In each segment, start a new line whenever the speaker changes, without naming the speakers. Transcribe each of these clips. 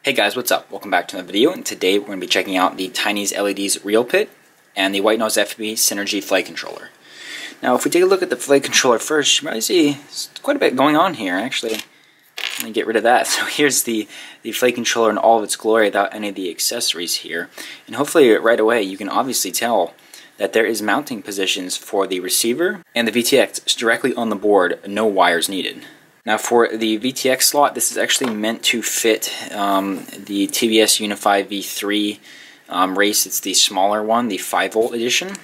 Hey guys, what's up? Welcome back to another video, and today we're going to be checking out the TinysLEDs RealPit and the WhitenoiseFPV Synergy Flight Controller. Now, if we take a look at the flight controller first, you might see quite a bit going on here. Actually, let me get rid of that. So here's the flight controller in all of its glory without any of the accessories here. And hopefully right away you can obviously tell that there is mounting positions for the receiver and the VTX. It's directly on the board, no wires needed. Now for the VTX slot, this is actually meant to fit the TBS Unify V3 race. It's the smaller one, the 5-volt edition.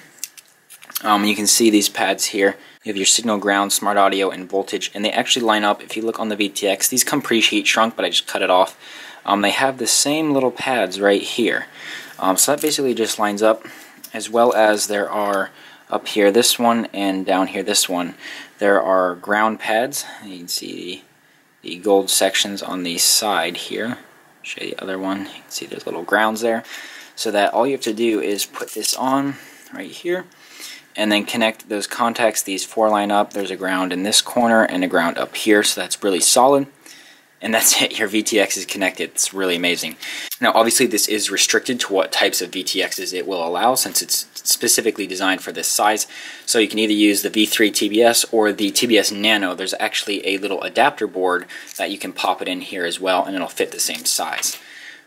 You can see these pads here. You have your signal, ground, smart audio, and voltage, and they actually line up. If you look on the VTX, these come pre-heat shrunk, but I just cut it off. They have the same little pads right here. So that basically just lines up, as well as there are up here this one and down here this one. There are ground pads. You can see the gold sections on the side here. I'll show you the other one. You can see there's little grounds there. So that all you have to do is put this on right here and then connect those contacts. These four line up. There's a ground in this corner and a ground up here, so that's really solid. And that's it, your VTX is connected. It's really amazing. Now obviously this is restricted to what types of VTXs it will allow, since it's specifically designed for this size. So you can either use the V3 TBS or the TBS Nano. There's actually a little adapter board that you can pop it in here as well, and it'll fit the same size.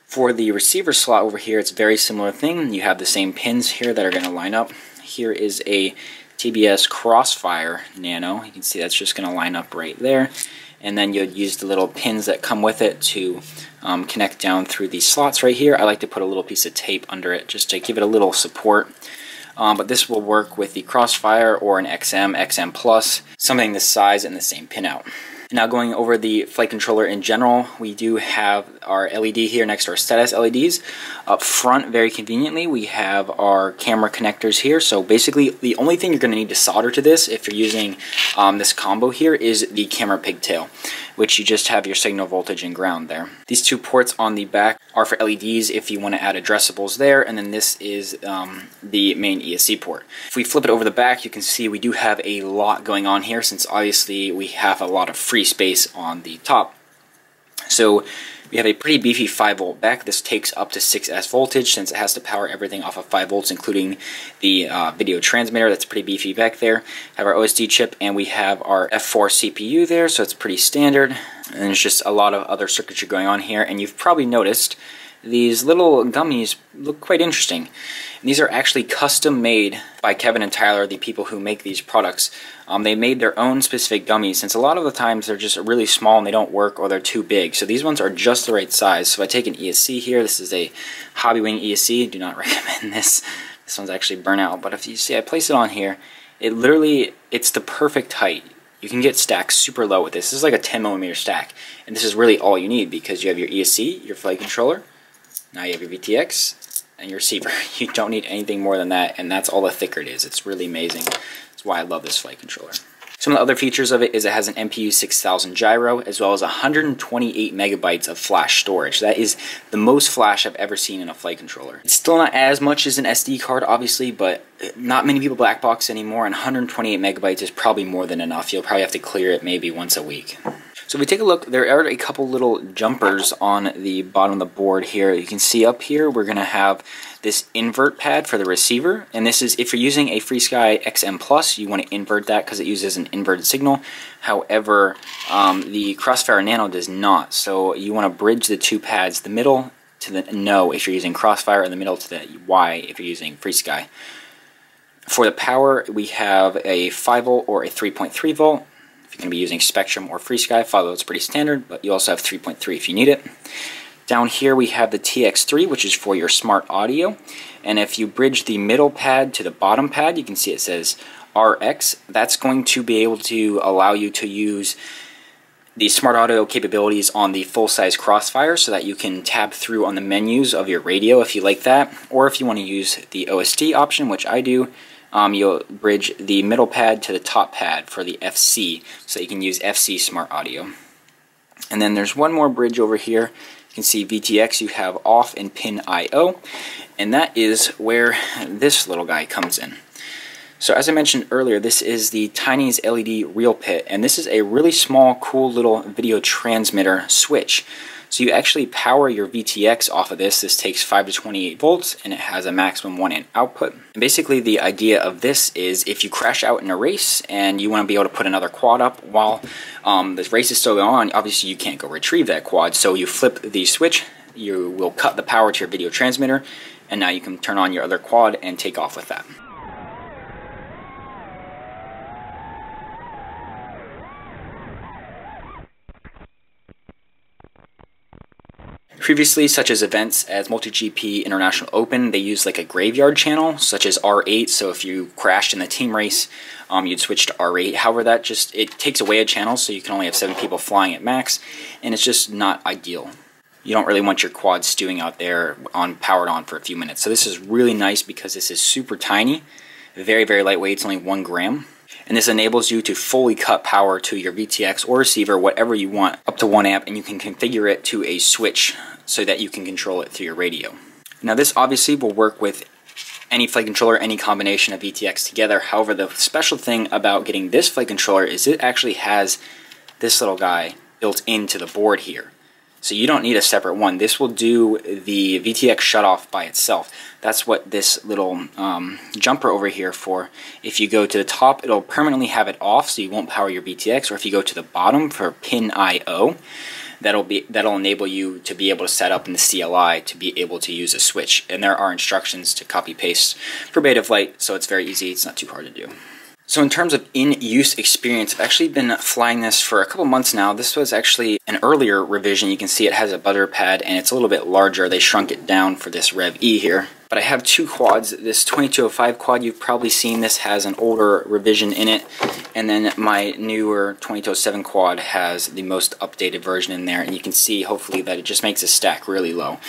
For the receiver slot over here, it's a very similar thing. You have the same pins here that are going to line up. Here is a TBS Crossfire Nano. You can see that's just going to line up right there. And then you'd use the little pins that come with it to connect down through these slots right here. I like to put a little piece of tape under it just to give it a little support. But this will work with the Crossfire or an XM Plus, something this size and the same pin out. Now going over the flight controller in general, we do have our LED here next to our status LEDs. Up front, very conveniently, we have our camera connectors here. So basically, the only thing you're going to need to solder to this, if you're using this combo here, is the camera pigtail, which you just have your signal, voltage, and ground there. These two ports on the back are for LEDs if you want to add addressables there, and then this is the main ESC port. If we flip it over the back, you can see we do have a lot going on here, since obviously we have a lot of free space on the top. So we have a pretty beefy 5-volt back. This takes up to 6S voltage, since it has to power everything off of 5 volts, including the video transmitter. That's pretty beefy back there. Have our OSD chip, and we have our F4 CPU there, so it's pretty standard. And there's just a lot of other circuitry going on here, and you've probably noticed these little gummies look quite interesting. And these are actually custom made by Kevin and Tyler, the people who make these products. They made their own specific gummies, since a lot of the times they're just really small and they don't work, or they're too big. So these ones are just the right size. So if I take an ESC here, this is a Hobbywing ESC. Do not recommend this. This one's actually burnt out. But if you see, I place it on here, it's the perfect height. You can get stacks super low with this. This is like a 10mm stack. And this is really all you need, because you have your ESC, your flight controller, now you have your VTX, and your receiver. You don't need anything more than that, and that's all the thicker it is. It's really amazing. That's why I love this flight controller. Some of the other features of it is it has an MPU 6000 gyro, as well as 128 megabytes of flash storage. That is the most flash I've ever seen in a flight controller. It's still not as much as an SD card, obviously, but not many people black box anymore, and 128 megabytes is probably more than enough. You'll probably have to clear it maybe once a week. So if we take a look, there are a couple little jumpers on the bottom of the board here. You can see up here we're going to have this invert pad for the receiver, and this is if you're using a FreeSky XM Plus, you want to invert that because it uses an inverted signal. However, the Crossfire Nano does not, so you want to bridge the two pads, the middle to the no if you're using Crossfire, and the middle to the Y if you're using FreeSky. For the power, we have a 5-volt or a 3.3 volt. If you're going to be using Spectrum or FreeSky, 5 volts pretty standard, but you also have 3.3 if you need it. Down here we have the TX3, which is for your smart audio, and if you bridge the middle pad to the bottom pad, you can see it says RX. That's going to be able to allow you to use the smart audio capabilities on the full-size Crossfire, so that you can tab through on the menus of your radio if you like that, or if you want to use the OSD option, which I do. You'll bridge the middle pad to the top pad for the FC, so you can use FC Smart Audio. And then there's one more bridge over here. You can see VTX, you have off and pin IO, and that is where this little guy comes in. So as I mentioned earlier, this is the TinysLED RealPit, and this is a really small, cool little video transmitter switch. So you actually power your VTX off of this. This takes 5 to 28 volts and it has a maximum 1 amp output. And basically the idea of this is if you crash out in a race and you want to be able to put another quad up while the race is still going on, obviously you can't go retrieve that quad. So you flip the switch, you will cut the power to your video transmitter, and now you can turn on your other quad and take off with that. Previously, such as events as MultiGP International Open, they use like a graveyard channel, such as R8. So if you crashed in the team race, you'd switch to R8. However, that it takes away a channel, so you can only have 7 people flying at max, and it's just not ideal. You don't really want your quad stewing out there powered on for a few minutes. So this is really nice because this is super tiny, very, very lightweight. It's only 1 gram. And this enables you to fully cut power to your VTX or receiver, whatever you want, up to 1 amp, and you can configure it to a switch so that you can control it through your radio. Now this obviously will work with any flight controller, any combination of VTX together. However, the special thing about getting this flight controller is it actually has this little guy built into the board here. So you don't need a separate one. This will do the VTX shutoff by itself. That's what this little jumper over here for. If you go to the top, it'll permanently have it off, so you won't power your VTX. Or if you go to the bottom for pin IO, that'll enable you to be able to set up in the CLI to be able to use a switch. And there are instructions to copy paste for beta flight, so it's very easy. It's not too hard to do. So in terms of in-use experience, I've actually been flying this for a couple months now. This was actually an earlier revision. You can see it has a butter pad and it's a little bit larger. They shrunk it down for this Rev E here. But I have 2 quads. This 2205 quad, you've probably seen this has an older revision in it. And then my newer 2207 quad has the most updated version in there. And you can see, hopefully, that it just makes the stack really low.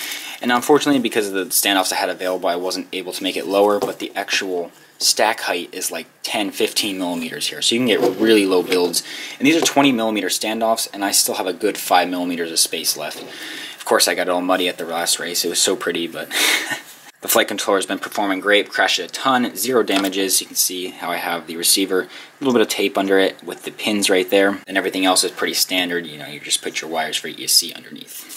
And unfortunately, because of the standoffs I had available, I wasn't able to make it lower, but the actual stack height is like 10-15 millimeters here, so you can get really low builds. And these are 20 millimeter standoffs, and I still have a good 5 millimeters of space left. Of course, I got it all muddy at the last race. It was so pretty, but the flight controller has been performing great. Crashed it a ton, 0 damages. You can see how I have the receiver, a little bit of tape under it with the pins right there, and everything else is pretty standard. You know, you just put your wires for ESC underneath.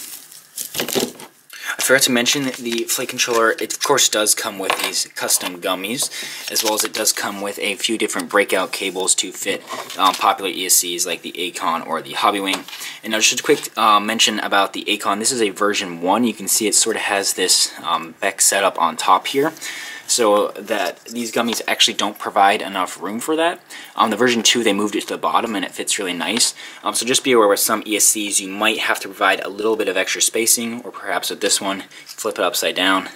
I forgot to mention that the flight controller, it of course does come with these custom gummies, as well as it does come with a few different breakout cables to fit popular ESCs like the Acon or the Hobbywing. And now just a quick mention about the Acon. This is a version 1. You can see it sort of has this Beck setup on top here, so that these gummies actually don't provide enough room for that. The version 2, they moved it to the bottom and it fits really nice. So just be aware with some ESCs you might have to provide a little bit of extra spacing, or perhaps with this one, flip it upside down,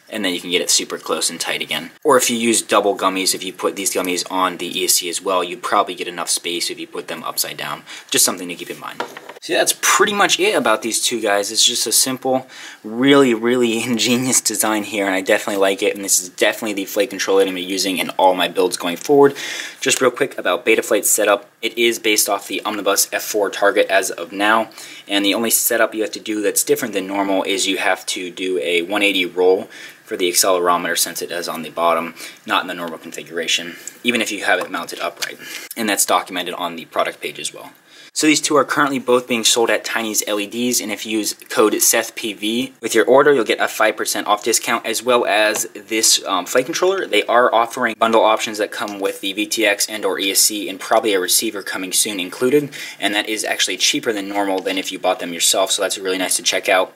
and then you can get it super close and tight again. Or if you use double gummies, if you put these gummies on the ESC as well, you'd probably get enough space if you put them upside down. Just something to keep in mind. So that's pretty much it about these two guys. It's just a simple, really, really ingenious design here, and I definitely like it, and this is definitely the flight controller that I'm going to be using in all my builds going forward. Just real quick about Betaflight's setup. It is based off the Omnibus F4 target as of now, and the only setup you have to do that's different than normal is you have to do a 180 roll for the accelerometer, since it is on the bottom, not in the normal configuration, even if you have it mounted upright. And that's documented on the product page as well. So these two are currently both being sold at TinysLEDs, and if you use code SETHPV with your order, you'll get a 5% off discount, as well as this flight controller. They are offering bundle options that come with the VTX and or ESC, and probably a receiver coming soon included, and that is actually cheaper than normal than if you bought them yourself, so that's really nice to check out.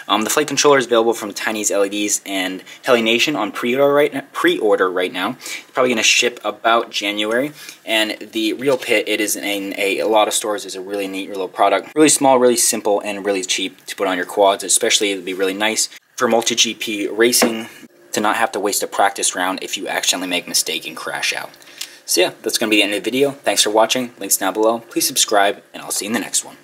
The flight controller is available from TinysLEDs and HeliNation on pre-order right now. It's probably going to ship about January. And the Real Pit, it is in a lot of stores, is a really neat little product. Really small, really simple, and really cheap to put on your quads. Especially, it would be really nice for multi-GP racing to not have to waste a practice round if you accidentally make a mistake and crash out. So yeah, that's going to be the end of the video. Thanks for watching. Links down below. Please subscribe, and I'll see you in the next one.